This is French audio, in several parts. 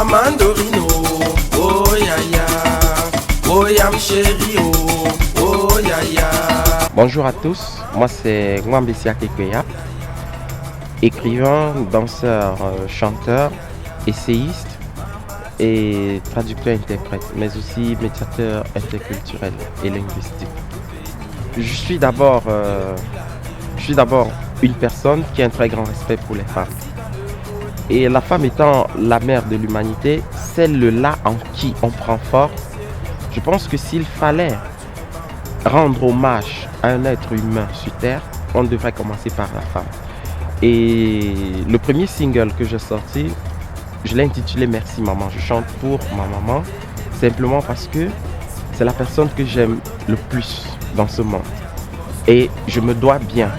Mandorino, oh ya ya, oh yam chéri, oh ya ya. Bonjour à tous, moi c'est Mwambisi Akekeya, écrivain, danseur, chanteur, essayiste et traducteur-interprète, mais aussi médiateur interculturel et linguistique. Je suis d'abord une personne qui a un très grand respect pour les femmes. Et la femme étant la mère de l'humanité, celle-là en qui on prend force, je pense que s'il fallait rendre hommage à un être humain sur Terre, on devrait commencer par la femme. Et le premier single que j'ai sorti, je l'ai intitulé Merci Maman. Je chante pour ma maman, simplement parce que c'est la personne que j'aime le plus dans ce monde. Et je me dois bien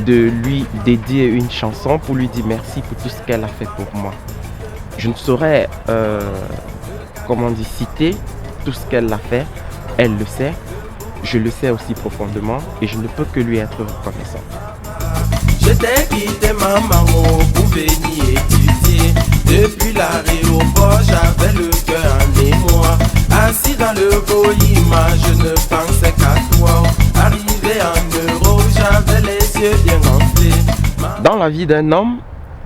de lui dédier une chanson pour lui dire merci pour tout ce qu'elle a fait pour moi. Je ne saurais, citer tout ce qu'elle a fait. Elle le sait, je le sais aussi profondément et je ne peux que lui être reconnaissant. Je t'ai quitté maman pour venir étudier. Depuis l'aéroport, j'avais le cœur en émoi. Assis dans le Boïma, je ne pensais qu'à toi. Arrivé en Europe, j'avais les yeux bien gonflés. Dans la vie d'un homme,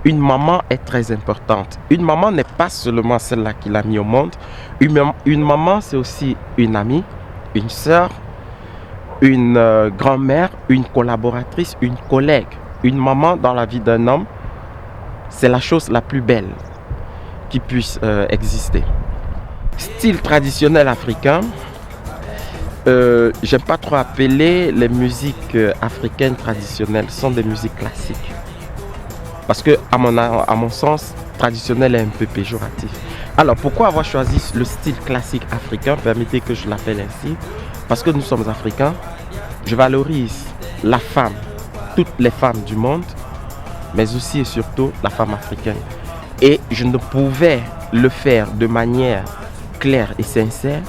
une maman est très importante. Une maman n'est pas seulement celle-là qui l'a mis au monde. Une maman, c'est aussi une amie, une sœur, une grand-mère, une collaboratrice, une collègue. Une maman dans la vie d'un homme, c'est la chose la plus belle qui puisse exister. Style traditionnel africain, j'aime pas trop appeler les musiques africaines traditionnelles, ce sont des musiques classiques. Parce que à mon sens, traditionnel est un peu péjoratif. Alors pourquoi avoir choisi le style classique africain? Permettez que je l'appelle ainsi. Parce que nous sommes africains, je valorise la femme, toutes les femmes du monde, mais aussi et surtout la femme africaine. Et je ne pouvais le faire de manière claire et sincère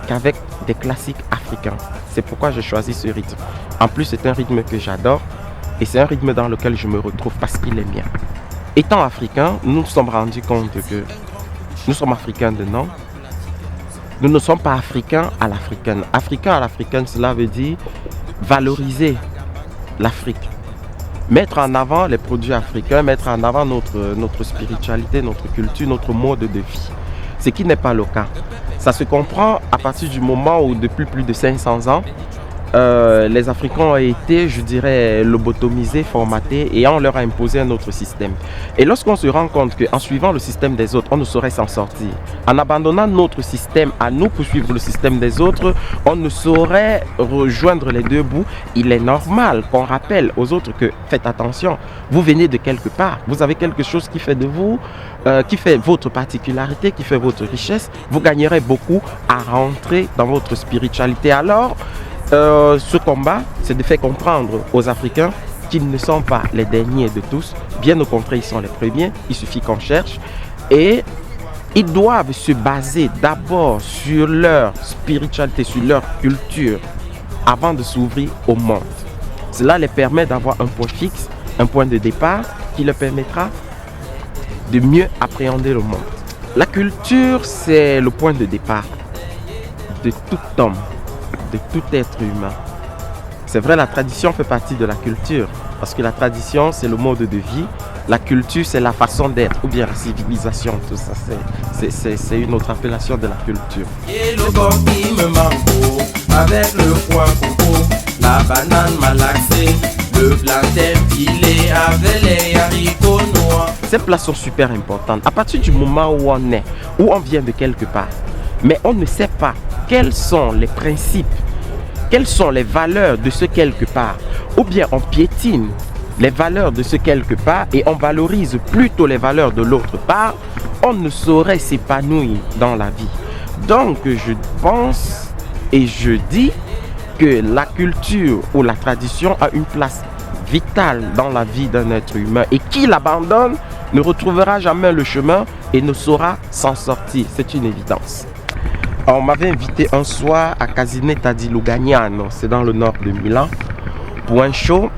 qu'avec des classiques africains. C'est pourquoi j'ai choisi ce rythme. En plus, c'est un rythme que j'adore et c'est un rythme dans lequel je me retrouve parce qu'il est mien. Étant africain, nous nous sommes rendus compte que nous sommes africains de nom. Nous ne sommes pas africains à l'africaine. Africain à l'africaine, cela veut dire valoriser l'Afrique. Mettre en avant les produits africains, mettre en avant notre spiritualité, notre culture, notre mode de vie. Ce qui n'est pas le cas. Ça se comprend à partir du moment où depuis plus de 500 ans, les Africains ont été, je dirais, lobotomisés, formatés et on leur a imposé un autre système. Et lorsqu'on se rend compte qu'en suivant le système des autres, on ne saurait s'en sortir. En abandonnant notre système à nous pour suivre le système des autres, on ne saurait rejoindre les deux bouts. Il est normal qu'on rappelle aux autres que faites attention, vous venez de quelque part, vous avez quelque chose qui fait de vous, qui fait votre particularité, qui fait votre richesse. Vous gagnerez beaucoup à rentrer dans votre spiritualité. Alors, ce combat, c'est de faire comprendre aux Africains qu'ils ne sont pas les derniers de tous. Bien au contraire, ils sont les premiers. Il suffit qu'on cherche. Et ils doivent se baser d'abord sur leur spiritualité, sur leur culture, avant de s'ouvrir au monde. Cela les permet d'avoir un point fixe, un point de départ qui leur permettra de mieux appréhender le monde. La culture, c'est le point de départ de tout homme, de tout être humain. C'est vrai, la tradition fait partie de la culture, parce que la tradition, c'est le mode de vie. La culture, c'est la façon d'être, ou bien la civilisation, tout ça, c'est une autre appellation de la culture. Et le corps qui me manque, avec le foie coco, la banane malaxée, le plantain pilé avec les haricots noirs. Ces plats sont super importants. À partir du moment où on est, où on vient de quelque part, mais on ne sait pas quels sont les principes, quelles sont les valeurs de ce quelque part, ou bien on piétine les valeurs de ce quelque part et on valorise plutôt les valeurs de l'autre part, on ne saurait s'épanouir dans la vie. Donc je pense et je dis que la culture ou la tradition a une place vitale dans la vie d'un être humain et qui l'abandonne ne retrouvera jamais le chemin et ne saura s'en sortir. C'est une évidence. On m'avait invité un soir à Casinetta di Lugagnano, c'est dans le nord de Milan, pour un show.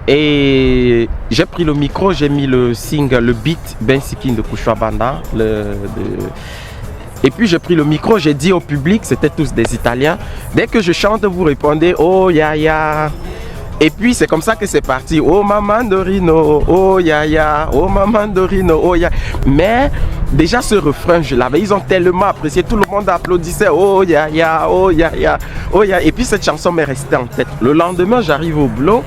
Et j'ai pris le micro, j'ai mis le single, le beat Ben Sikin de Kushwa Banda. Et puis j'ai pris le micro, j'ai dit au public, c'était tous des Italiens, dès que je chante, vous répondez oh ya ya. Et puis c'est comme ça que c'est parti. Oh maman Dorino, oh ya ya, oh maman Dorino, oh ya. Mais déjà ce refrain, je l'avais, ils ont tellement apprécié, tout le monde applaudissait oh ya ya, oh ya ya, oh ya. Et puis cette chanson m'est restée en tête. Le lendemain, j'arrive au boulot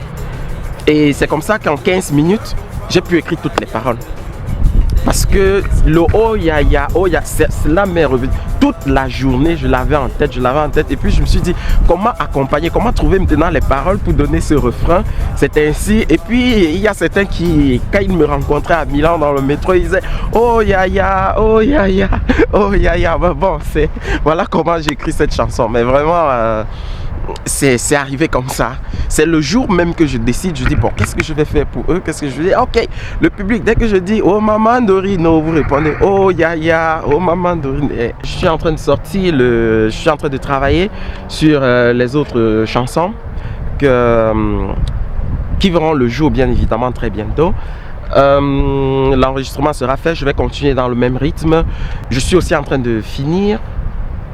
et c'est comme ça qu'en 15 minutes, j'ai pu écrire toutes les paroles. Parce que le oh ya, cela m'est revenu. Toute la journée, je l'avais en tête. Et puis je me suis dit, comment accompagner, comment trouver maintenant les paroles pour donner ce refrain. C'était ainsi. Et puis il y a certains qui, quand ils me rencontraient à Milan dans le métro, ils disaient oh ya, oh ya ya, oh ya ya. Bon, voilà comment j'ai écrit cette chanson. Mais vraiment, c'est arrivé comme ça. C'est le jour même que je décide, je dis bon, qu'est-ce que je vais faire pour eux, qu'est-ce que je vais dire, ok, le public, dès que je dis oh maman Dorino, vous répondez oh ya ya, oh maman Dorino. Je suis en train de sortir, je suis en train de travailler sur les autres chansons qui verront le jour bien évidemment très bientôt. L'enregistrement sera fait, je vais continuer dans le même rythme. Je suis aussi en train de finir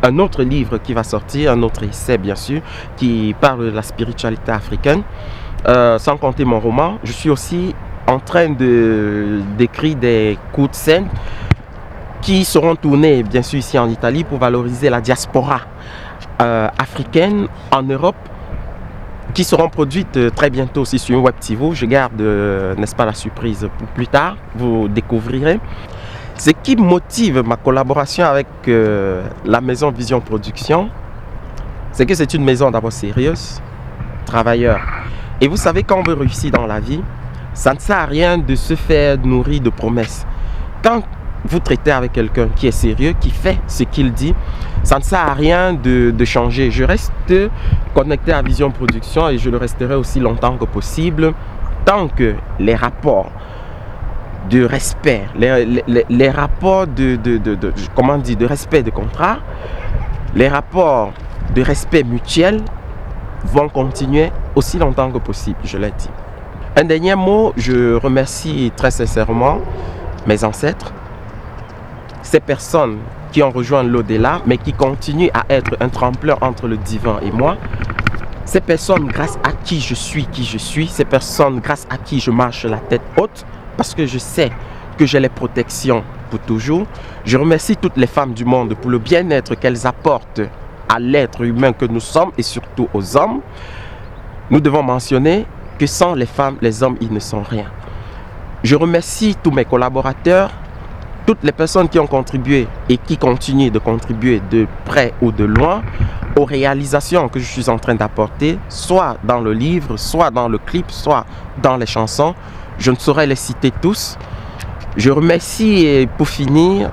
un autre livre qui va sortir, un autre essai bien sûr, qui parle de la spiritualité africaine, sans compter mon roman. Je suis aussi en train d'écrire des coups de scène qui seront tournés bien sûr ici en Italie pour valoriser la diaspora africaine en Europe, qui seront produites très bientôt aussi sur Web TV. Je garde, n'est-ce pas, la surprise pour plus tard, vous découvrirez. Ce qui motive ma collaboration avec la maison Vision Production, c'est que c'est une maison d'abord sérieuse, travailleur. Et vous savez, quand on veut réussir dans la vie, ça ne sert à rien de se faire nourrir de promesses. Quand vous traitez avec quelqu'un qui est sérieux, qui fait ce qu'il dit, ça ne sert à rien de changer. Je reste connecté à Vision Production et je le resterai aussi longtemps que possible, tant que les rapports de respect, les rapports de respect de contrat, les rapports de respect mutuel vont continuer aussi longtemps que possible, je l'ai dit. Un dernier mot, je remercie très sincèrement mes ancêtres, ces personnes qui ont rejoint l'au-delà, mais qui continuent à être un tremplin entre le divin et moi. Ces personnes grâce à qui je suis, ces personnes grâce à qui je marche la tête haute, parce que je sais que j'ai les protections pour toujours. Je remercie toutes les femmes du monde pour le bien-être qu'elles apportent à l'être humain que nous sommes et surtout aux hommes. Nous devons mentionner que sans les femmes, les hommes, ils ne sont rien. Je remercie tous mes collaborateurs, toutes les personnes qui ont contribué et qui continuent de contribuer de près ou de loin aux réalisations que je suis en train d'apporter, soit dans le livre, soit dans le clip, soit dans les chansons. Je ne saurais les citer tous. Je remercie, pour finir,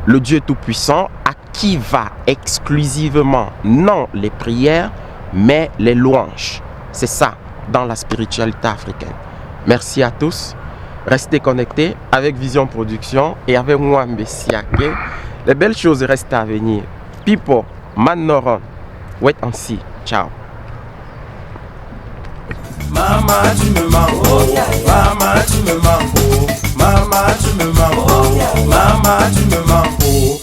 le Dieu Tout-Puissant à qui va exclusivement, non les prières, mais les louanges. C'est ça, dans la spiritualité africaine. Merci à tous. Restez connectés avec Vision Production et avec moi, Mbessiake. Les belles choses restent à venir. Pipo, Manoron, wait and see. Ciao. Maman, tu me manques, oh. Maman, tu me manques, oh. Maman, tu me manques, oh. Maman, tu me manques, oh.